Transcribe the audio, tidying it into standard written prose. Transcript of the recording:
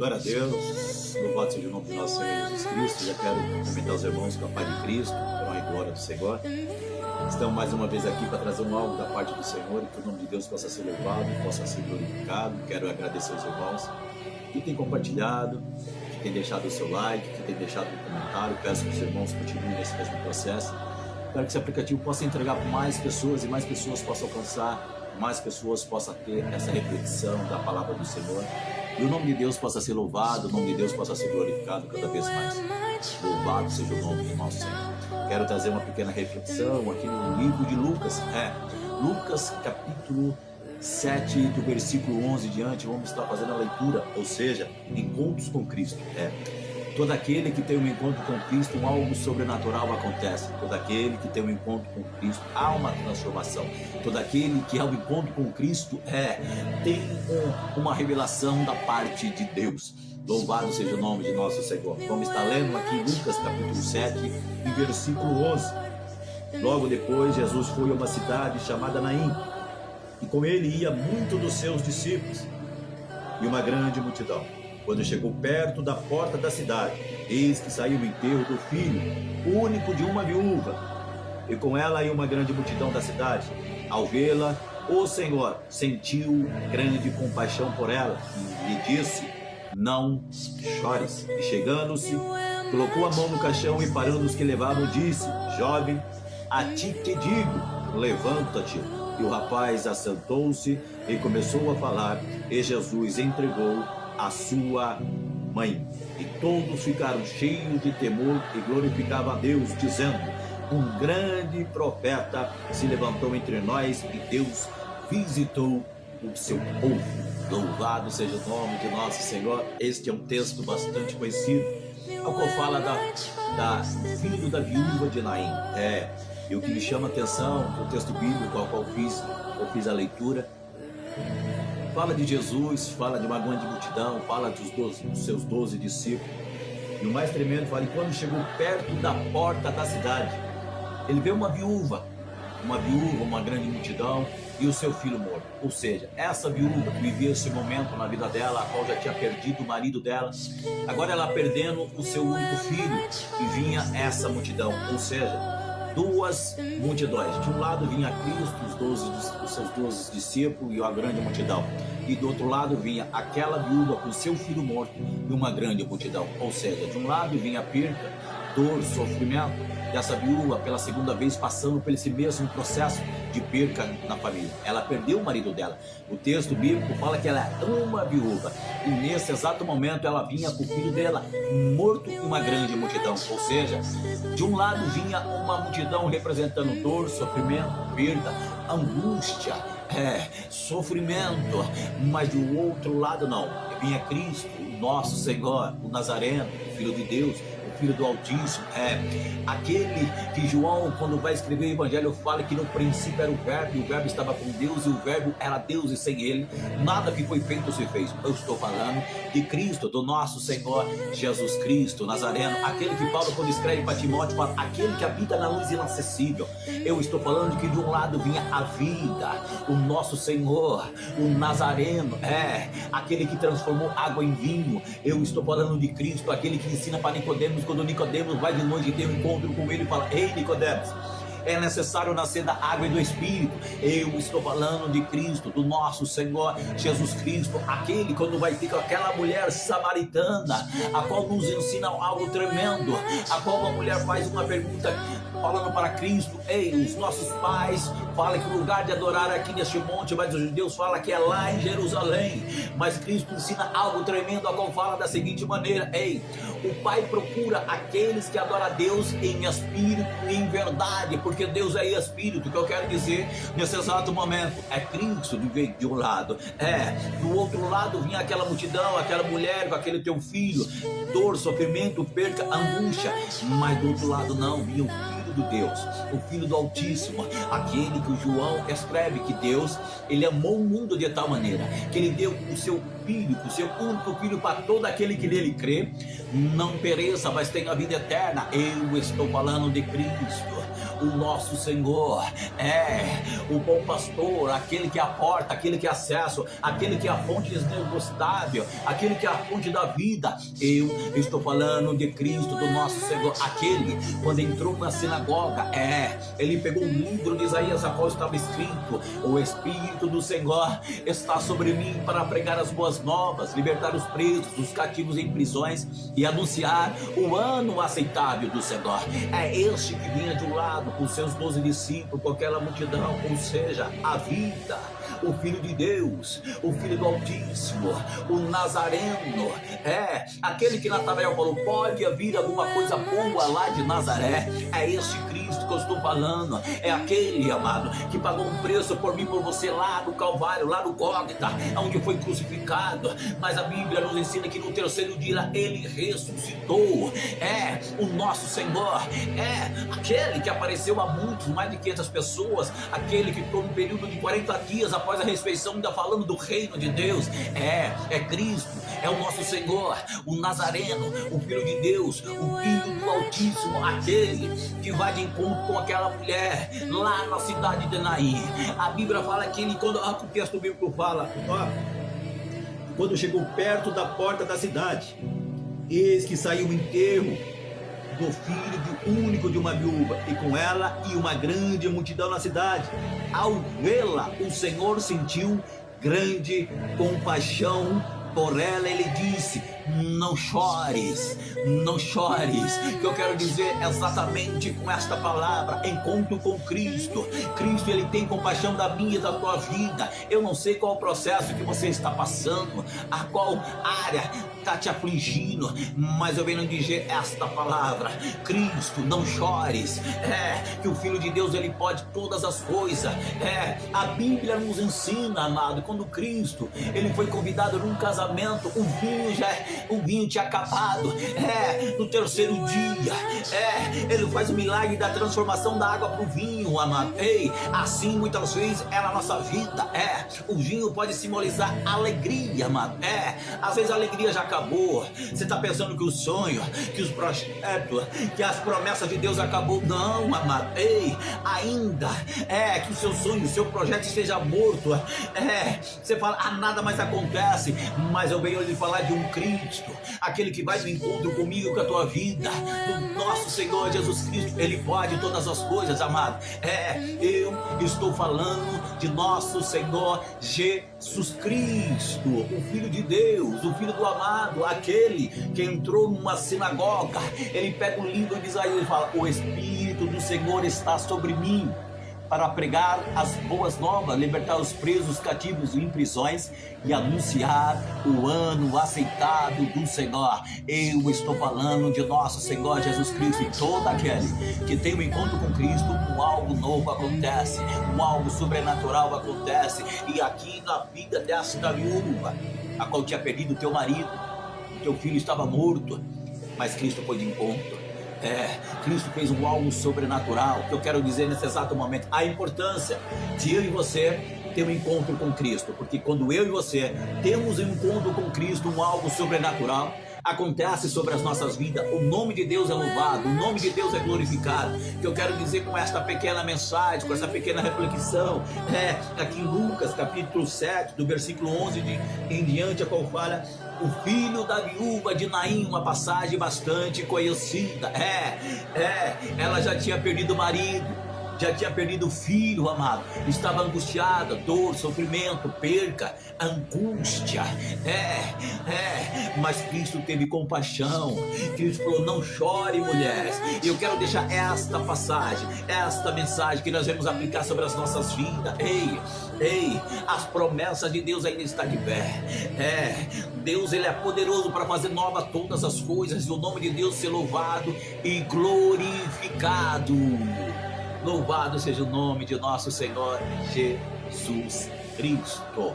Glória a Deus, louvado seja o nome do nosso Senhor Jesus Cristo. Já quero cumprimentar os irmãos com a paz de Cristo, com a honra e glória do Senhor. Estamos mais uma vez aqui para trazer um algo da parte do Senhor e que o nome de Deus possa ser louvado, possa ser glorificado. Quero agradecer aos irmãos que têm compartilhado, que têm deixado o seu like, que têm deixado um comentário. Peço que os irmãos continuem nesse mesmo processo. Quero que esse aplicativo possa entregar para mais pessoas e mais pessoas possam alcançar, mais pessoas possam ter essa reflexão da palavra do Senhor. E o nome de Deus possa ser louvado, o nome de Deus possa ser glorificado cada vez mais. Louvado seja o nome do nosso Senhor. Quero trazer uma pequena reflexão aqui no livro de Lucas. Lucas capítulo 7, do versículo 11 diante, vamos estar fazendo a leitura, ou seja, encontros com Cristo. Todo aquele que tem um encontro com Cristo, algo sobrenatural acontece. Todo aquele que tem um encontro com Cristo, há uma transformação. Todo aquele que há um encontro com Cristo, tem uma revelação da parte de Deus. Louvado seja o nome de nosso Senhor. Vamos estar lendo aqui Lucas capítulo 7, versículo 11. Logo depois, Jesus foi a uma cidade chamada Naim, e com ele ia muito dos seus discípulos e uma grande multidão. Quando chegou perto da porta da cidade, eis que saiu o enterro do filho, único de uma viúva, e com ela ia uma grande multidão da cidade. Ao vê-la, o Senhor sentiu grande compaixão por ela e lhe disse: não chores. E chegando-se, colocou a mão no caixão e parando os que levavam, disse: jovem, a ti te digo, levanta-te. E o rapaz assentou-se e começou a falar, e Jesus entregou a sua mãe. E todos ficaram cheios de temor e glorificavam a Deus, dizendo: um grande profeta se levantou entre nós e Deus visitou o seu povo. Louvado seja o nome de nosso Senhor. Este é um texto bastante conhecido, ao qual fala da filho da viúva de Naim. E o que me chama a atenção, o texto bíblico ao qual eu fiz a leitura, fala de Jesus, fala de uma grande multidão, fala dos seus 12 discípulos. E o mais tremendo fala que quando chegou perto da porta da cidade, ele vê uma viúva, uma grande multidão e o seu filho morto. Ou seja, essa viúva que vivia esse momento na vida dela, a qual já tinha perdido o marido dela, agora ela perdendo o seu único filho, e vinha essa multidão. Ou seja, duas multidões. De um lado vinha Cristo, os seus 12 discípulos e a grande multidão. E do outro lado vinha aquela viúva com seu filho morto e uma grande multidão. Ou seja, de um lado vinha a perca, dor, sofrimento dessa viúva pela segunda vez passando por esse mesmo processo de perca na família. Ela perdeu o marido dela. O texto bíblico fala que ela é uma viúva, e nesse exato momento ela vinha com o filho dela morto e uma grande multidão. Ou seja, de um lado vinha uma multidão representando dor, sofrimento, perda, angústia, sofrimento, mas do outro lado não, vinha Cristo, o nosso Senhor, o Nazareno, o Filho de Deus, Filho do Altíssimo, aquele que João, quando vai escrever o Evangelho, fala que no princípio era o Verbo, e o Verbo estava com Deus, e o Verbo era Deus, e sem ele nada que foi feito se fez. Eu estou falando de Cristo, do nosso Senhor Jesus Cristo, Nazareno, aquele que Paulo, quando escreve para Timóteo, fala, aquele que habita na luz inacessível. Eu estou falando que de um lado vinha a vida, o nosso Senhor, o Nazareno, aquele que transformou água em vinho. Eu estou falando de Cristo, aquele que ensina para Nicodemos, quando Nicodemos vai de noite e tem um encontro com ele e fala: ei, Nicodemos, é necessário nascer da água e do Espírito. Eu estou falando de Cristo, do nosso Senhor Jesus Cristo, aquele quando vai ter com aquela mulher samaritana, a qual nos ensina algo tremendo, a qual uma mulher faz uma pergunta falando para Cristo: ei, os nossos pais falam que o lugar de adorar é aqui neste monte, mas os judeus falam que é lá em Jerusalém. Mas Cristo ensina algo tremendo, a qual fala da seguinte maneira: ei, o Pai procura aqueles que adoram a Deus em espírito e em verdade, porque Deus é espírito. O que eu quero dizer nesse exato momento é Cristo de um lado, do outro lado vinha aquela multidão, aquela mulher com aquele teu filho, dor, sofrimento, perca, angústia, mas do outro lado não, vinha o Filho de Deus, o Filho do Altíssimo, aquele que o João escreve que Deus, ele amou o mundo de tal maneira que ele deu o seu Filho, o seu único Filho, para todo aquele que nele crê, não pereça, mas tenha a vida eterna. Eu estou falando de Cristo, o nosso Senhor, o bom pastor, aquele que é a porta, aquele que é acesso, aquele que é a fonte inesgotável, aquele que é a fonte da vida. Eu estou falando de Cristo, do nosso Senhor, aquele, quando entrou na sinagoga, ele pegou um livro de Isaías, a qual estava escrito: o Espírito do Senhor está sobre mim para pregar as boas novas, libertar os presos, os cativos em prisões e anunciar o ano aceitável do Senhor. É este que vinha de um lado com seus 12 discípulos, com aquela multidão, ou seja, a vida, o Filho de Deus, o Filho do Altíssimo, o Nazareno, aquele que Natanael falou: pode vir alguma coisa boa lá de Nazaré. É este Cristo que eu estou falando, é aquele, amado, que pagou um preço por mim, por você, lá no Calvário, lá no Gólgota, onde foi crucificado. Mas a Bíblia nos ensina que no terceiro dia ele ressuscitou. É o nosso Senhor, aquele que apareceu a muitos, mais de 500 pessoas, aquele que ficou um período de 40 dias após a ressurreição, ainda falando do reino de Deus. É Cristo, é o nosso Senhor, o Nazareno, o Filho de Deus, o Filho do Altíssimo, aquele que vai de encontro com aquela mulher lá na cidade de Naim. A Bíblia fala que ele, quando o texto bíblico fala, quando chegou perto da porta da cidade, eis que saiu o enterro do filho único de uma viúva, e com ela e uma grande multidão na cidade. Ao vê-la, o Senhor sentiu grande compaixão por ela. Ele disse: não chores, não chores. O que eu quero dizer exatamente com esta palavra: encontro com Cristo. Cristo, ele tem compaixão da minha e da tua vida. Eu não sei qual o processo que você está passando, a qual área está te afligindo, mas eu venho dizer esta palavra: Cristo, não chores. Que o Filho de Deus, ele pode todas as coisas. A Bíblia nos ensina, amado, quando Cristo, ele foi convidado num casamento, o vinho tinha acabado. No terceiro dia, ele faz o milagre da transformação da água para o vinho, amado. Assim muitas vezes é na nossa vida. O vinho pode simbolizar alegria, amado. Às vezes a alegria já acabou. Você está pensando que o sonho, que os projetos, que as promessas de Deus acabou. Não, amado. Ainda que o seu sonho, o seu projeto esteja morto. Você fala: nada mais acontece. Mas eu venho lhe falar de um Cristo, aquele que vai no encontro comigo e com a tua vida, do nosso Senhor Jesus Cristo. Ele pode todas as coisas, amado. Eu estou falando de nosso Senhor Jesus Cristo, o Filho de Deus, o Filho do amado, aquele que entrou numa sinagoga. Ele pega o livro de Isaías e fala: o Espírito do Senhor está sobre mim para pregar as boas novas, libertar os presos, cativos em prisões e anunciar o ano aceitável do Senhor. Eu estou falando de nosso Senhor Jesus Cristo, e todo aquele que tem um encontro com Cristo, algo novo acontece, algo sobrenatural acontece. E aqui na vida desta viúva, a qual tinha perdido teu marido, teu filho estava morto, mas Cristo foi de encontro. Cristo fez algo sobrenatural. O que eu quero dizer nesse exato momento: a importância de eu e você ter um encontro com Cristo, porque quando eu e você temos um encontro com Cristo, algo sobrenatural acontece sobre as nossas vidas. O nome de Deus é louvado, o nome de Deus é glorificado. O que eu quero dizer com esta pequena mensagem, com essa pequena reflexão, aqui em Lucas capítulo 7, do versículo 11 em diante, a qual fala: o filho da viúva de Naim, uma passagem bastante conhecida. Ela já tinha perdido o marido, já tinha perdido o filho, amado. Estava angustiada, dor, sofrimento, perca, angústia. Mas Cristo teve compaixão. Cristo falou: não chore, mulheres. E eu quero deixar esta passagem, esta mensagem que nós vamos aplicar sobre as nossas vidas. As promessas de Deus ainda estão de pé. Deus, ele é poderoso para fazer nova todas as coisas, e o nome de Deus ser louvado e glorificado. Louvado seja o nome de nosso Senhor Jesus Cristo.